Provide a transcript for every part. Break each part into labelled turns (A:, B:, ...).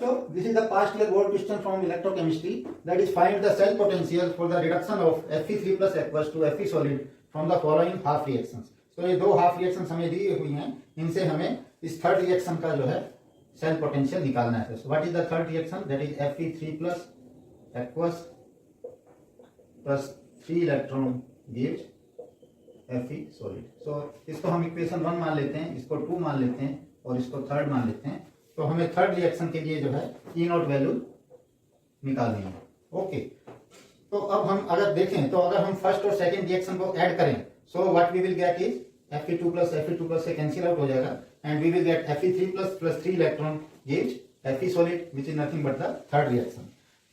A: So this is the past year board question from electrochemistry, that is find the cell potential for the reduction of Fe3 plus aqueous to Fe solid from the following half reactions. तो ये दो half reaction हमें दी हुई हैं, इनसे हमें इस third reaction का जो है सेल पोटेंशियल निकालना है. So what is the third reaction? That is Fe3 plus aqueous plus 3 electron gives Fe solid. So इसको हम इक्वेशन 1 मान लेते हैं, इसको 2 मान लेते हैं और इसको थर्ड मान लेते हैं. तो हमें थर्ड रिएक्शन के लिए जो है E नॉट वैल्यू निकालनी है. ओके, तो अब हम अगर देखें तो अगर हम फर्स्ट और सेकंड रिएक्शन को ऐड करें, so what we will get is Fe2 plus से कैंसिल आउट हो जाएगा and we will get Fe3 plus 3 electron gives Fe solid which is nothing but the third reaction.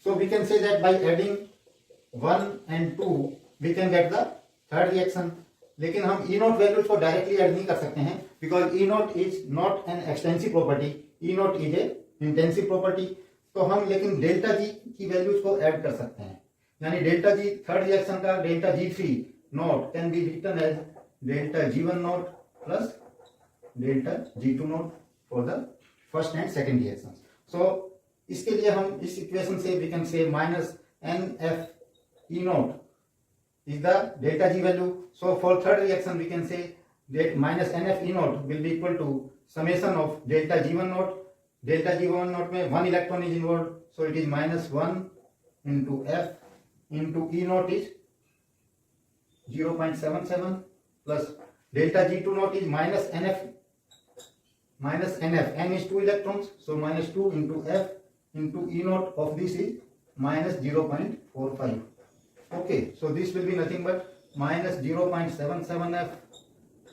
A: So we can say that by adding 1 and 2 we can get the third reaction. लेकिन हम E not values को directly add नहीं कर सकते हैं because E not is not an extensive property, E not is a intensive property. तो हम लेकिन डेल्टा जी की वैल्यूज को ऐड कर सकते हैं, यानी डेल्टा जी थर्ड रिएक्शन का delta G3 naught can be written as delta G1 naught plus delta G2 naught for the first and second reaction. So इसके लिए हम इस इक्वेशन से we can say minus NF E naught is the delta G value. So for third reaction we can say that minus NF E naught will be equal to summation of delta G1 naught. Delta G1 naught में 1 electron is involved, so it is minus 1 into F into E naught is 0.77 plus delta G2 naught is minus NF. N is 2 electrons, so minus 2 into F into E naught of this is minus 0.45. Okay, so this will be nothing but minus 0.77 F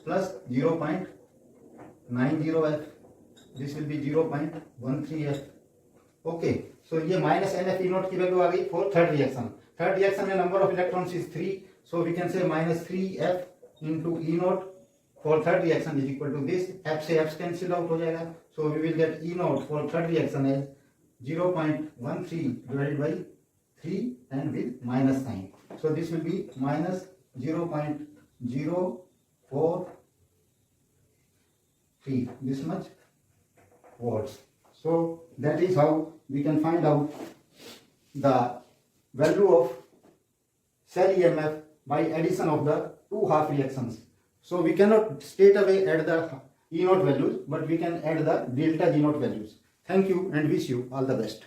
A: plus 0.90 F. This will be 0.13 F. Okay, so ये minus NF E naught की value आ गई for third reaction. Third reaction में number of electrons is 3, so we can say minus 3 F into E naught for third reaction is equal to this. F से F cancel out हो जाएगा, so we will get E naught for third reaction as 0.13 divided by 3 and with minus sign. So this will be minus 0.043, this much volts. So that is how we can find out the value of cell EMF by addition of the two half reactions. So we cannot straight away add the E naught values, but we can add the delta G naught values. Thank you and wish you all the best.